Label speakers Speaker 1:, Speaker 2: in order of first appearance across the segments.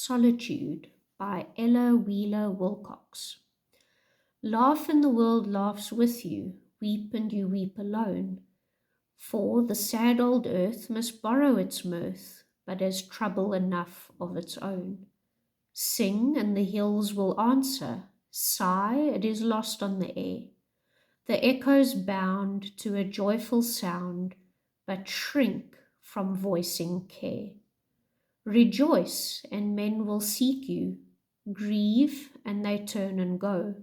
Speaker 1: Solitude by Ella Wheeler Wilcox. Laugh and the world laughs with you, weep and you weep alone. For the sad old earth must borrow its mirth, but has trouble enough of its own. Sing and the hills will answer, sigh, it is lost on the air. The echoes bound to a joyful sound, but shrink from voicing care. Rejoice, and men will seek you. Grieve, and they turn and go.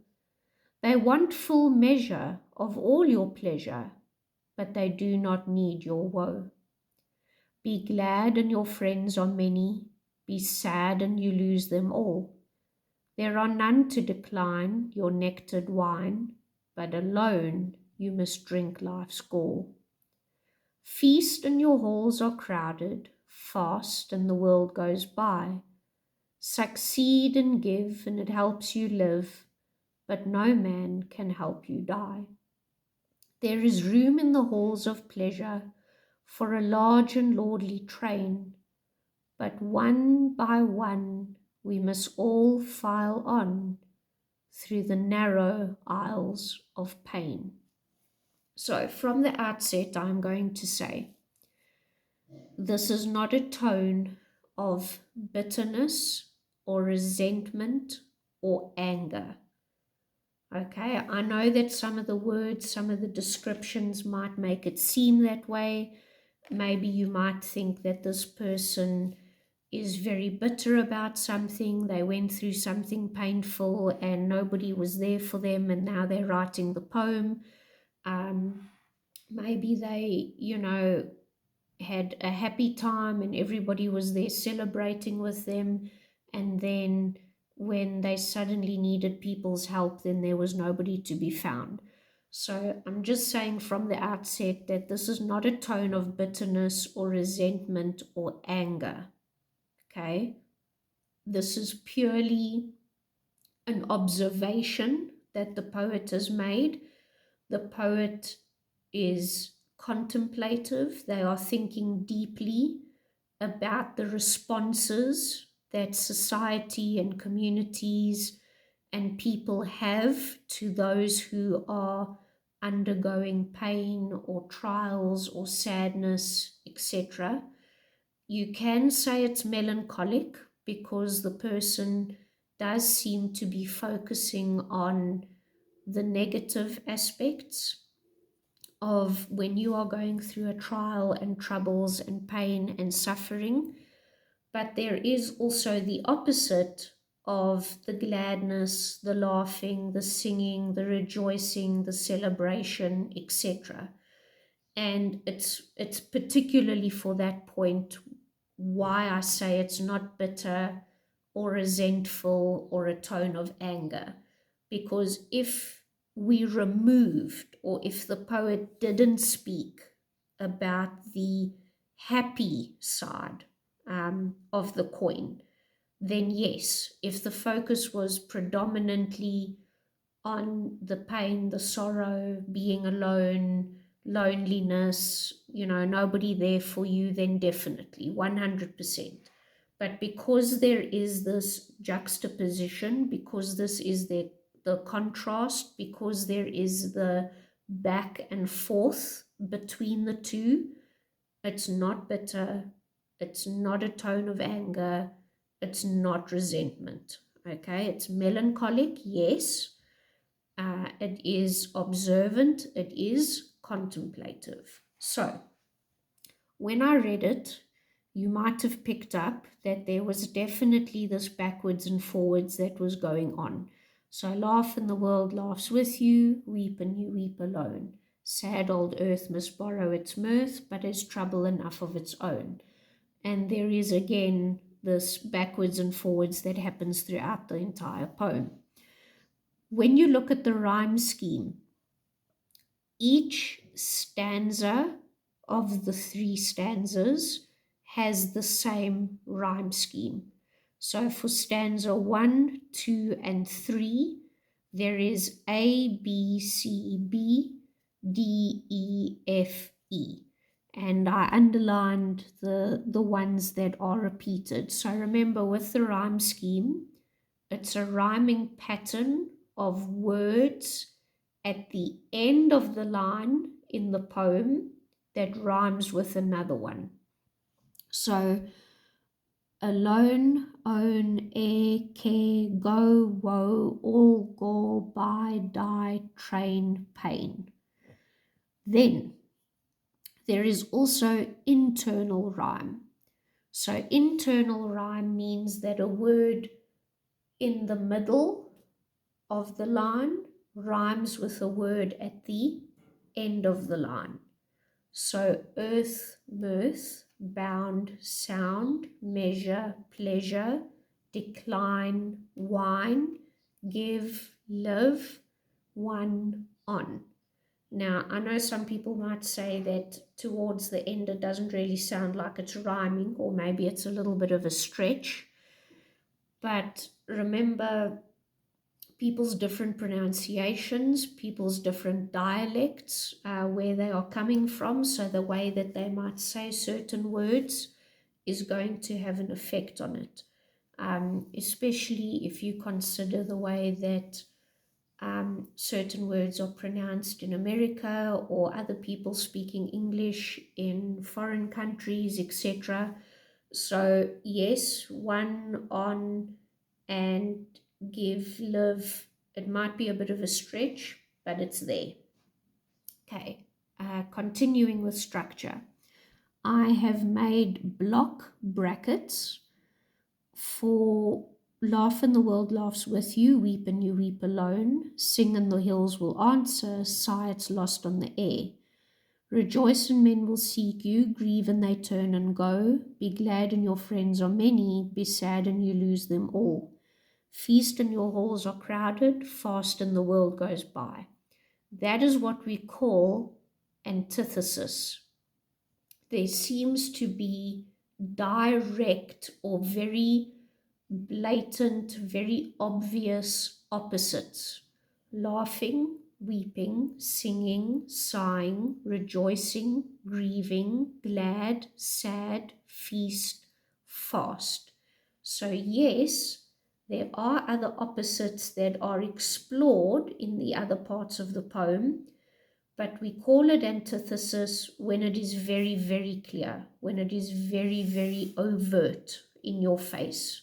Speaker 1: They want full measure of all your pleasure, but they do not need your woe. Be glad, and your friends are many. Be sad, and you lose them all. There are none to decline your nectared wine, but alone you must drink life's gall. Feast, and your halls are crowded. Fast, and the world goes by. Succeed and give, and it helps you live, but no man can help you die. There is room in the halls of pleasure for a large and lordly train, but one by one we must all file on through the narrow aisles of pain. So from the outset, I'm going to say, this is not a tone of bitterness or resentment or anger. Okay, I know that some of the words, some of the descriptions might make it seem that way. Maybe you might think that this person is very bitter about something. They went through something painful and nobody was there for them, and now they're writing the poem. Maybe they, had a happy time and everybody was there celebrating with them, and then when they suddenly needed people's help, then there was nobody to be found. So I'm just saying from the outset that this is not a tone of bitterness or resentment or anger. Okay? This is purely an observation that the poet has made. The poet is contemplative. They are thinking deeply about the responses that society and communities and people have to those who are undergoing pain or trials or sadness, etc. You can say it's melancholic because the person does seem to be focusing on the negative aspects of when you are going through a trial and troubles and pain and suffering. But there is also the opposite of the gladness, the laughing, the singing, the rejoicing, the celebration, etc. And it's particularly for that point why I say it's not bitter or resentful or a tone of anger. Because if we removed, or if the poet didn't speak about the happy side of the coin, then yes, if the focus was predominantly on the pain, the sorrow, being alone, loneliness, nobody there for you, then definitely 100%. But because there is this juxtaposition, because this is the contrast, because there is the back and forth between the two, it's not bitter, it's not a tone of anger, it's not resentment. Okay, it's melancholic, yes. It is observant, it is contemplative. So when I read it, you might have picked up that there was definitely this backwards and forwards that was going on. So laugh and the world laughs with you, weep and you weep alone. Sad old earth must borrow its mirth, but has trouble enough of its own. And there is again this backwards and forwards that happens throughout the entire poem. When you look at the rhyme scheme, each stanza of the three stanzas has the same rhyme scheme. So for stanza 1, 2, and 3, there is A, B, C, B, D, E, F, E. and I underlined the ones that are repeated. So remember, with the rhyme scheme, it's a rhyming pattern of words at the end of the line in the poem that rhymes with another one. So alone, own, air, care, go, woe, all, gore, buy, die, train, pain. Then there is also internal rhyme. So internal rhyme means that a word in the middle of the line rhymes with a word at the end of the line. So earth, mirth, bound, sound, measure, pleasure, decline, wine, give, live, one, on. Now, I know some people might say that towards the end it doesn't really sound like it's rhyming, or maybe it's a little bit of a stretch. But remember, people's different pronunciations, people's different dialects, where they are coming from. So the way that they might say certain words is going to have an effect on it, especially if you consider the way that certain words are pronounced in America, or other people speaking English in foreign countries, etc. So yes, one, on, and give, live, it might be a bit of a stretch, but it's there. Okay, continuing with structure. I have made block brackets for laugh and the world laughs with you, weep and you weep alone, sing and the hills will answer, sigh it's lost on the air. Rejoice and men will seek you, grieve and they turn and go, be glad and your friends are many, be sad and you lose them all. Feast and your halls are crowded, fast and the world goes by. That is what we call antithesis. There seems to be direct or very blatant, very obvious opposites. Laughing, weeping, singing, sighing, rejoicing, grieving, glad, sad, feast, fast. So yes, there are other opposites that are explored in the other parts of the poem, but we call it antithesis when it is very, very clear, when it is very, very overt in your face.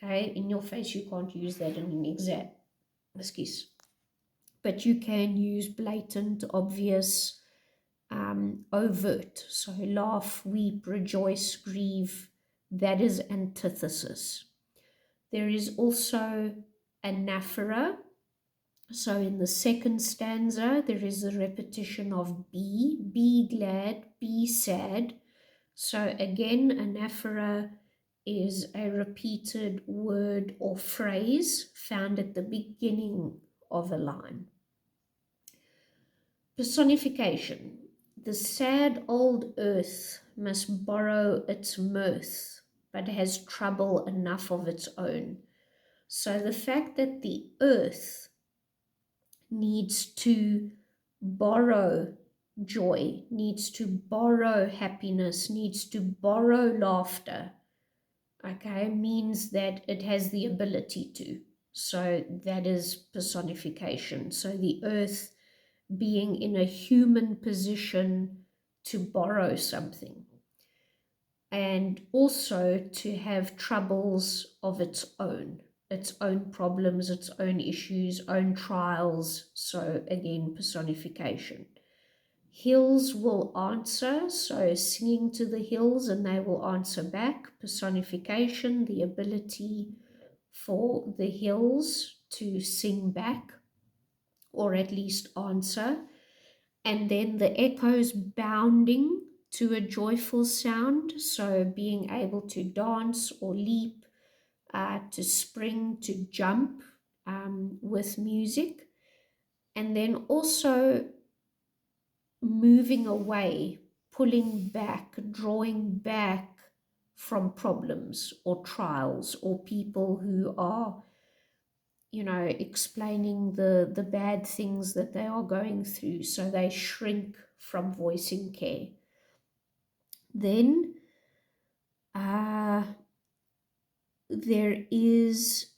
Speaker 1: Okay, in your face, you can't use that in an exam, excuse, but you can use blatant, obvious, overt. So laugh, weep, rejoice, grieve, that is antithesis. There is also anaphora. So in the second stanza, there is a repetition of be glad, be sad. So again, anaphora is a repeated word or phrase found at the beginning of a line. Personification. The sad old earth must borrow its mirth, but has trouble enough of its own. So the fact that the earth needs to borrow joy, needs to borrow happiness, needs to borrow laughter, okay, means that it has the ability to. So that is personification. So the earth being in a human position to borrow something, and also to have troubles of its own problems, its own issues, own trials. So again, personification. Hills will answer, so singing to the hills and they will answer back. Personification, the ability for the hills to sing back, or at least answer. And then the echoes bounding to a joyful sound, so being able to dance or leap, to spring, to jump with music. And then also moving away, pulling back, drawing back from problems or trials or people who are, explaining the bad things that they are going through. So they shrink from voicing care. Then uh, there is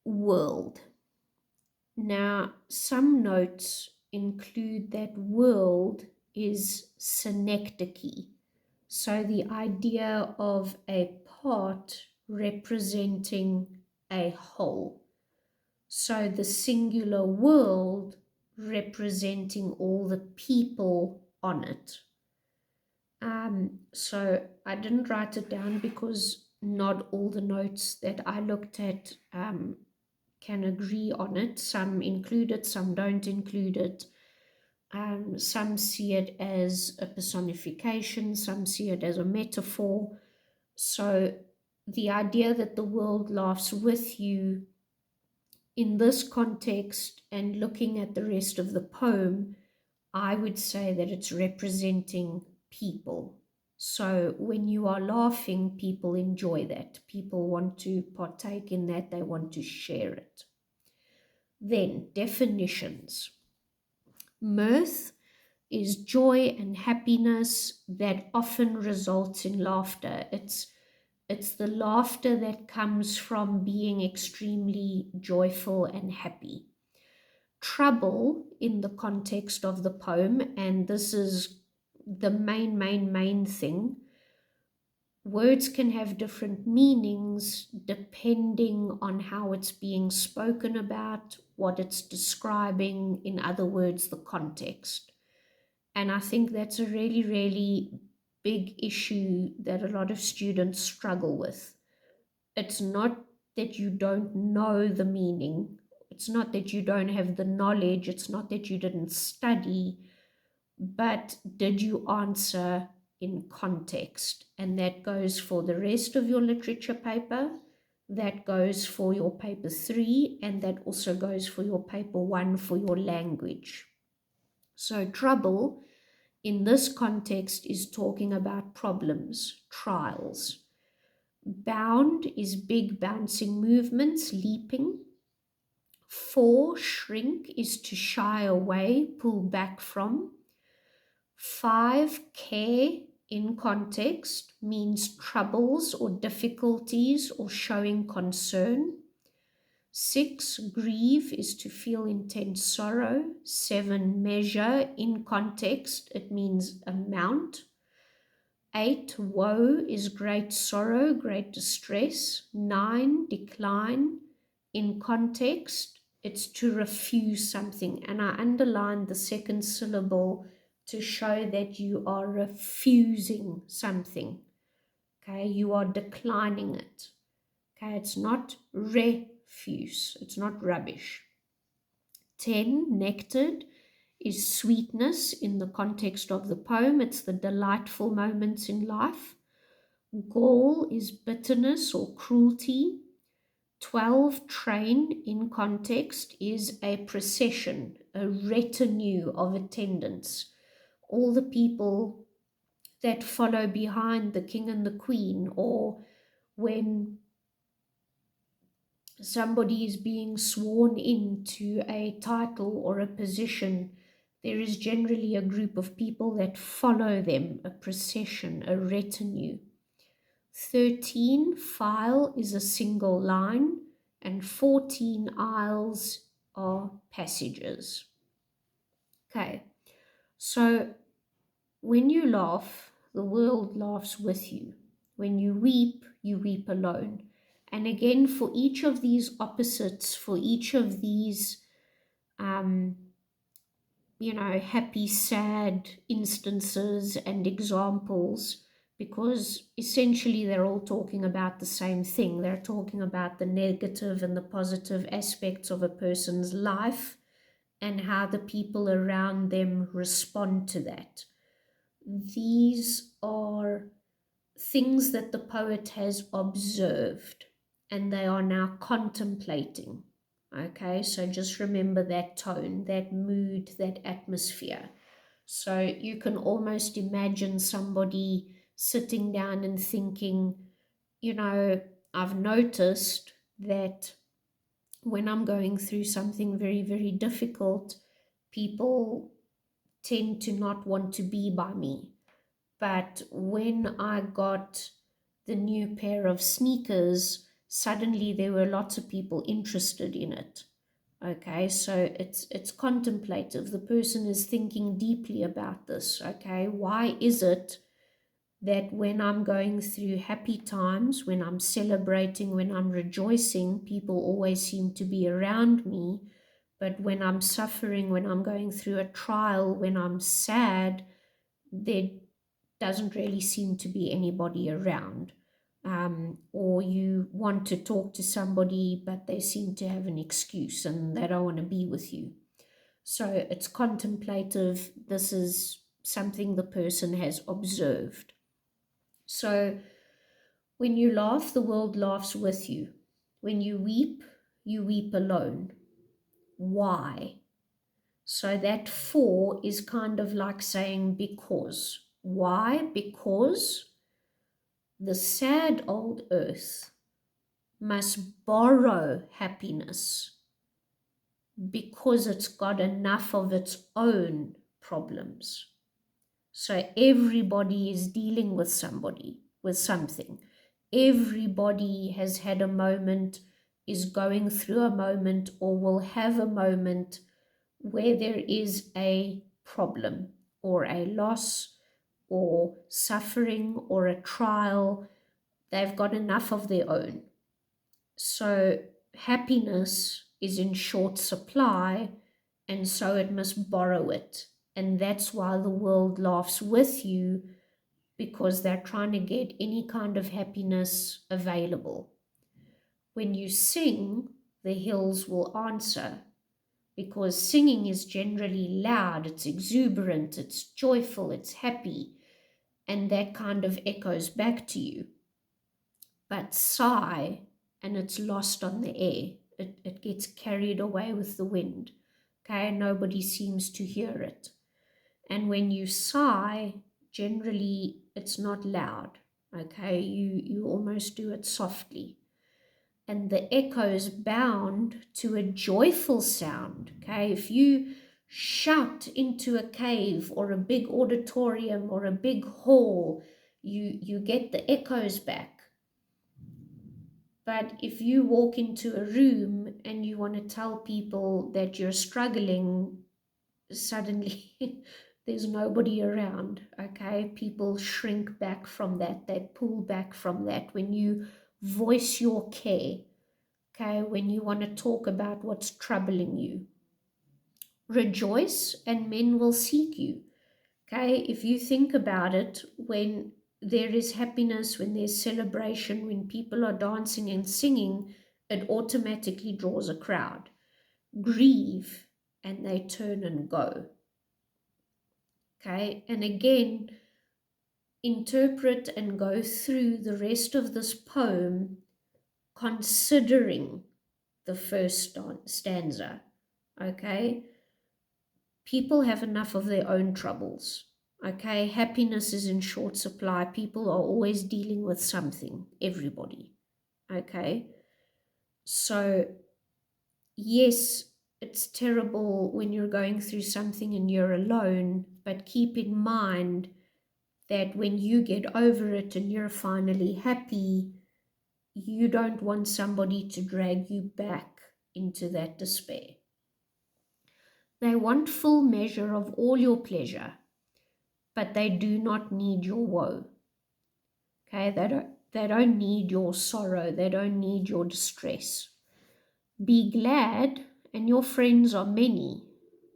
Speaker 1: world. Now, some notes include that world is synecdoche. So the idea of a part representing a whole. So the singular world representing all the people on it. So I didn't write it down because not all the notes that I looked at can agree on it. Some include it, some don't include it. Some see it as a personification, some see it as a metaphor. So the idea that the world laughs with you in this context and looking at the rest of the poem, I would say that it's representing people. So when you are laughing, people enjoy that. People want to partake in that, they want to share it. Then, definitions. Mirth is joy and happiness that often results in laughter. It's the laughter that comes from being extremely joyful and happy. Trouble in the context of the poem, and this is the main thing. Words can have different meanings depending on how it's being spoken about, what it's describing, in other words, the context. And I think that's a really big issue that a lot of students struggle with. It's not that you don't know the meaning, it's not that you don't have the knowledge, it's not that you didn't study, but did you answer in context? And that goes for the rest of your literature paper, that goes for your paper 3, and that also goes for your paper 1 for your language. So trouble in this context is talking about problems, trials. Bound is big bouncing movements, leaping. Shrink is to shy away, pull back from. 5, care in context means troubles or difficulties or showing concern. 6, grieve is to feel intense sorrow. 7, measure in context, it means amount. 8, woe is great sorrow, great distress. 9, decline in context, it's to refuse something. And I underlined the second syllable to show that you are refusing something. Okay, you are declining it. Okay, it's not refuse, it's not rubbish. 10, nectared is sweetness in the context of the poem. It's the delightful moments in life. Gall is bitterness or cruelty. 12, train in context is a procession, a retinue of attendants. All the people that follow behind the king and the queen, or when somebody is being sworn into a title or a position, there is generally a group of people that follow them, a procession, a retinue. 13, file is a single line, and 14 aisles are passages. Okay, so when you laugh, the world laughs with you. When you weep alone. And again, for each of these opposites, for each of these, happy, sad instances and examples, because essentially they're all talking about the same thing. They're talking about the negative and the positive aspects of a person's life and how the people around them respond to that. These are things that the poet has observed and they are now contemplating. Okay, so just remember that tone, that mood, that atmosphere. So you can almost imagine somebody sitting down and thinking, I've noticed that when I'm going through something very difficult, people tend to not want to be by me. But when I got the new pair of sneakers, suddenly there were lots of people interested in it. Okay, so it's contemplative. The person is thinking deeply about this. Okay, why is it that when I'm going through happy times, when I'm celebrating, when I'm rejoicing, people always seem to be around me, but when I'm suffering, when I'm going through a trial, when I'm sad, there doesn't really seem to be anybody around. Or you want to talk to somebody, but they seem to have an excuse and they don't want to be with you. So it's contemplative. This is something the person has observed. So when you laugh, the world laughs with you. When you weep alone. Why? So that 4 is kind of like saying because. Why? Because the sad old earth must borrow happiness because it's got enough of its own problems. So everybody is dealing with somebody, with something. Everybody has had a moment, is going through a moment, or will have a moment where there is a problem or a loss or suffering or a trial. They've got enough of their own. So happiness is in short supply, and so it must borrow it. And that's why the world laughs with you, because they're trying to get any kind of happiness available. When you sing, the hills will answer, because singing is generally loud, it's exuberant, it's joyful, it's happy, and that kind of echoes back to you. But sigh, and it's lost on the air. It gets carried away with the wind. Okay, nobody seems to hear it. And when you sigh, generally it's not loud. Okay, you almost do it softly. And the echo is bound to a joyful sound. Okay, if you shout into a cave or a big auditorium or a big hall, you get the echoes back. But if you walk into a room and you want to tell people that you're struggling, suddenly there's nobody around. Okay, people shrink back from that, they pull back from that. When you voice your care, okay, when you want to talk about what's troubling you, rejoice and men will seek you. Okay, if you think about it, when there is happiness, when there's celebration, when people are dancing and singing, it automatically draws a crowd. Grieve and they turn and go. Okay, and again, interpret and go through the rest of this poem considering the first stanza. Okay, people have enough of their own troubles. Okay, happiness is in short supply. People are always dealing with something, everybody. Okay, so yes, it's terrible when you're going through something and you're alone, but keep in mind that when you get over it and you're finally happy, you don't want somebody to drag you back into that despair. They want full measure of all your pleasure, but they do not need your woe. Okay, they don't need your sorrow, they don't need your distress. Be glad, and your friends are many.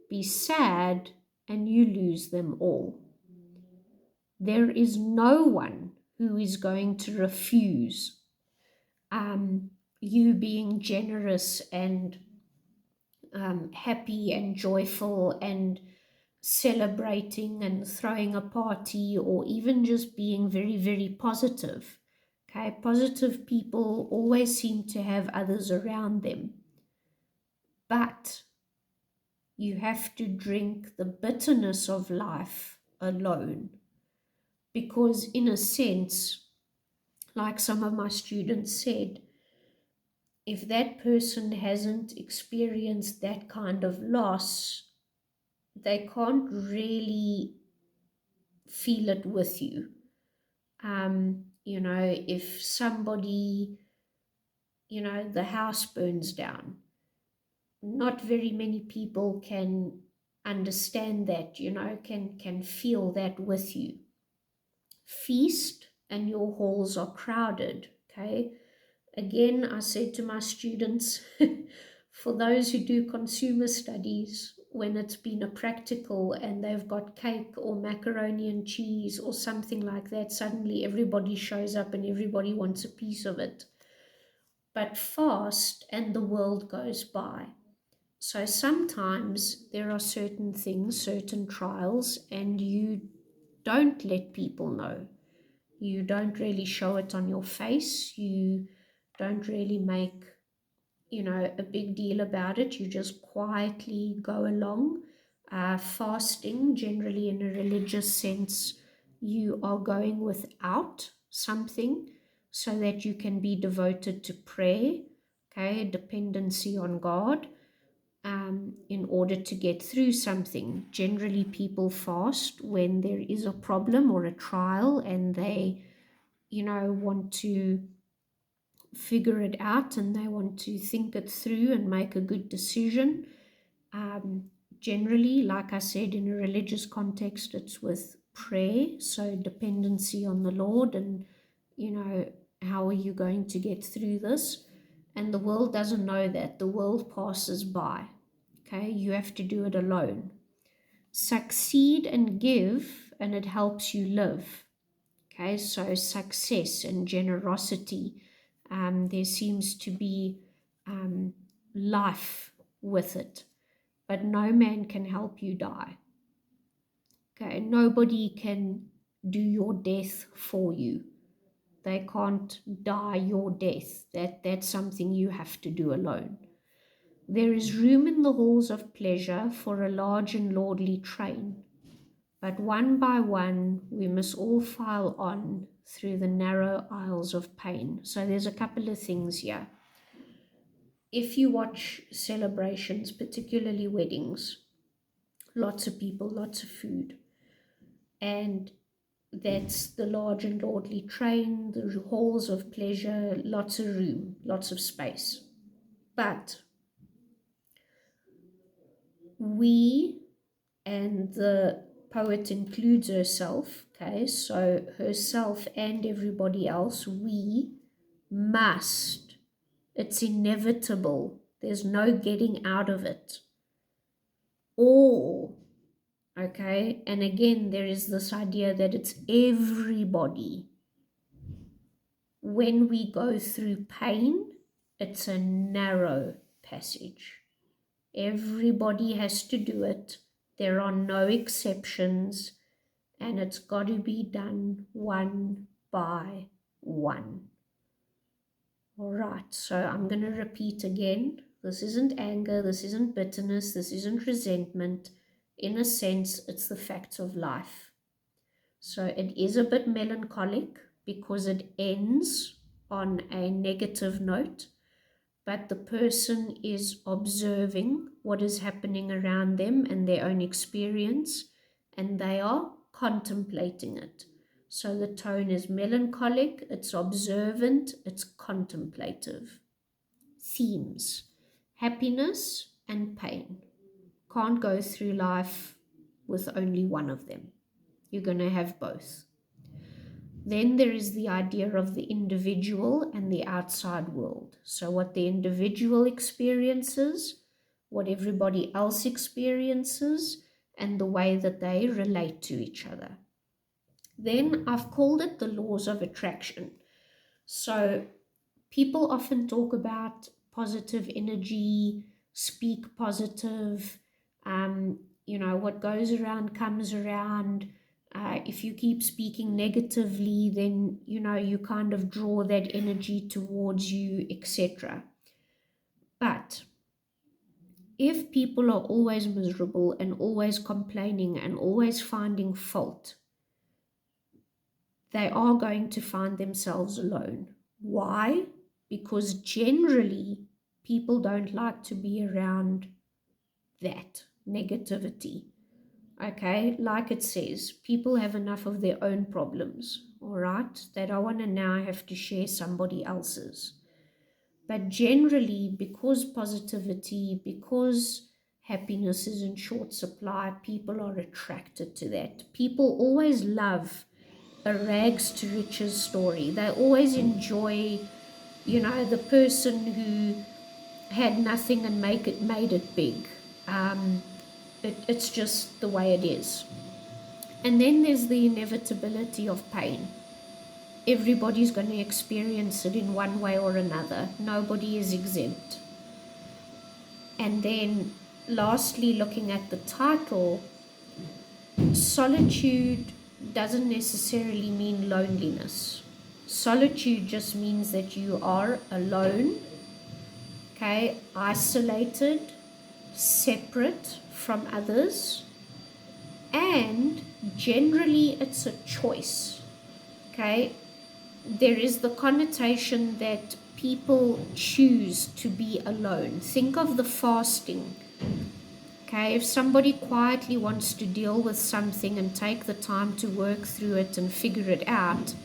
Speaker 1: Be sad, and you lose them all. There is no one who is going to refuse you being generous and happy and joyful and celebrating and throwing a party, or even just being very, very positive. Okay, positive people always seem to have others around them. But you have to drink the bitterness of life alone. Because, in a sense, like some of my students said, if that person hasn't experienced that kind of loss, they can't really feel it with you. If somebody, the house burns down, not very many people can understand that, can feel that with you. Feast and your halls are crowded, okay? Again, I said to my students, for those who do consumer studies, when it's been a practical and they've got cake or macaroni and cheese or something like that, suddenly everybody shows up and everybody wants a piece of it. But fast and the world goes by. So sometimes there are certain things, certain trials, and you don't let people know. You don't really show it on your face. You don't really make, a big deal about it. You just quietly go along. Fasting, generally in a religious sense, you are going without something so that you can be devoted to prayer, okay, dependency on God, in order to get through something. Generally, people fast when there is a problem or a trial and they, want to figure it out and they want to think it through and make a good decision. Um, Generally, like I said, in a religious context, it's with prayer, so dependency on the Lord, and how are you going to get through this? And the world doesn't know that. The world passes by. Okay, you have to do it alone. Succeed and give, and it helps you live. Okay, so success and generosity, there seems to be um, life with it, but no man can help you die. Okay, nobody can do your death for you. They can't die your death. That's something you have to do alone. There is room in the halls of pleasure for a large and lordly train, but one by one we must all file on through the narrow aisles of pain. So there's a couple of things here. If you watch celebrations, particularly weddings, lots of people, lots of food, and that's the large and lordly train, the halls of pleasure, lots of room, lots of space. But we, and the poet includes herself, okay, so herself and everybody else, we must, it's inevitable, there's no getting out of it, all, okay, and again there is this idea that it's everybody. When we go through pain, it's a narrow passage. Everybody has to do it. There are no exceptions, and it's got to be done one by one. All right, so I'm going to repeat again. This isn't anger, this isn't bitterness, this isn't resentment. In a sense, it's the facts of life. So it is a bit melancholic because it ends on a negative note, but the person is observing what is happening around them and their own experience, and they are contemplating it. So the tone is melancholic, it's observant, it's contemplative. Themes: happiness and pain. Can't go through life with only one of them. You're going to have both. Then there is the idea of the individual and the outside world. So what the individual experiences, what everybody else experiences, and the way that they relate to each other. Then I've called it the laws of attraction. So people often talk about positive energy, speak positive, what goes around comes around. If you keep speaking negatively, then, you kind of draw that energy towards you, etc. But if people are always miserable and always complaining and always finding fault, they are going to find themselves alone. Why? Because generally people don't like to be around that negativity. Okay, like it says, people have enough of their own problems, all right? They don't want to now have to share somebody else's. But generally, because positivity, because happiness is in short supply, people are attracted to that. People always love a rags to riches story. They always enjoy, the person who had nothing and made it big. It's just the way it is. And then there's the inevitability of pain. Everybody's going to experience it in one way or another. Nobody is exempt. And then, lastly, looking at the title, solitude doesn't necessarily mean loneliness. Solitude just means that you are alone, okay, isolated, separate from others, and generally it's a choice, okay? There is the connotation that people choose to be alone. Think of the fasting. Okay, if somebody quietly wants to deal with something and take the time to work through it and figure it out,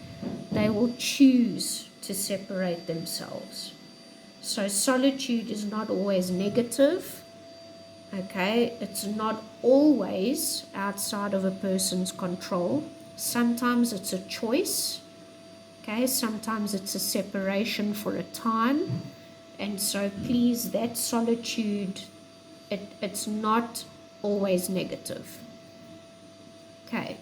Speaker 1: they will choose to separate themselves. So solitude is not always negative. Okay, it's not always outside of a person's control. Sometimes it's a choice. Okay, sometimes it's a separation for a time. And so please, that solitude, it's not always negative. Okay.